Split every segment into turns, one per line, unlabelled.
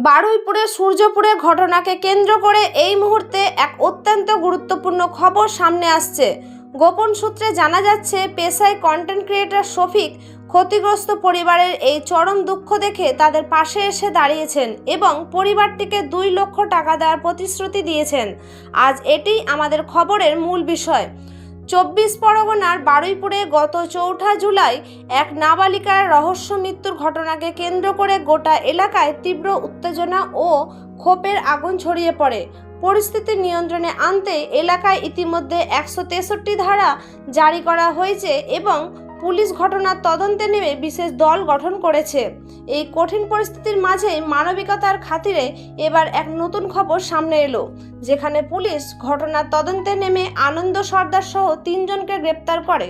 বারুইপুরের সূর্যপুরের ঘটনাকে কেন্দ্র করে এই মুহূর্তে এক অত্যন্ত গুরুত্বপূর্ণ খবর সামনে আসছে। গোপন সূত্রে জানা যাচ্ছে, পেশায় কন্টেন্ট ক্রিয়েটর শফিক ক্ষতিগ্রস্ত পরিবারের এই চরম দুঃখ দেখে তাদের পাশে এসে দাঁড়িয়েছেন এবং পরিবারটিকে 2 লক্ষ টাকা দেওয়ার প্রতিশ্রুতি দিয়েছেন। আজ এটিই আমাদের খবরের মূল বিষয়। 24 পরগনার বারুইপুরে গত 4 জুলাই এক নাবালিকার রহস্য মৃত্যুর ঘটনাকে কেন্দ্র করে গোটা এলাকায় তীব্র উত্তেজনা ও ক্ষোভের আগুন ছড়িয়ে পড়ে। পরিস্থিতি নিয়ন্ত্রণে আনতে এলাকায় ইতিমধ্যে 163 ধারা জারি করা হয়েছে এবং পুলিশ ঘটনার তদন্তে নেমে বিশেষ দল গঠন করেছে। এই কঠিন পরিস্থিতির মাঝেই মানবিকতার খাতিরে এবার এক নতুন খবর সামনে এলো, যেখানে পুলিশ ঘটনার তদন্তে নেমে আনন্দ সর্দার সহ 3 জনকে গ্রেপ্তার করে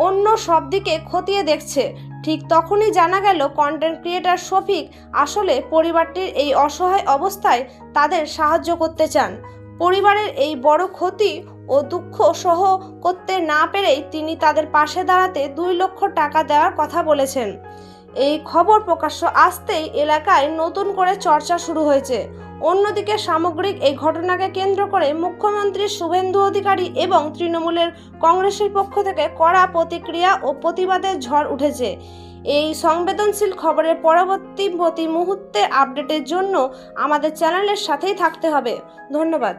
অন্য সব দিকে খতিয়ে দেখছে। ঠিক তখনই জানা গেল, কন্টেন্ট ক্রিয়েটর শফিক আসলে পরিবারটির এই অসহায় অবস্থায় তাদের সাহায্য করতে চান। পরিবারের এই বড় ক্ষতি ও দুঃখ সহ করতে না পেরেই তিনি তাদের পাশে দাঁড়াতে 2 লক্ষ টাকা দেওয়ার কথা বলেছেন। এই খবর প্রকাশ্য আসতেই এলাকায় নতুন করে চর্চা শুরু হয়েছে। অন্যদিকে সামগ্রিক এই ঘটনাকে কেন্দ্র করে মুখ্যমন্ত্রী শুভেন্দু অধিকারী এবং তৃণমূলের কংগ্রেসের পক্ষ থেকে কড়া প্রতিক্রিয়া ও প্রতিবাদের ঝড় উঠেছে। এই সংবেদনশীল খবরের পরবর্তী প্রতি মুহূর্তে আপডেটের জন্য আমাদের চ্যানেলের সাথেই থাকতে হবে। ধন্যবাদ।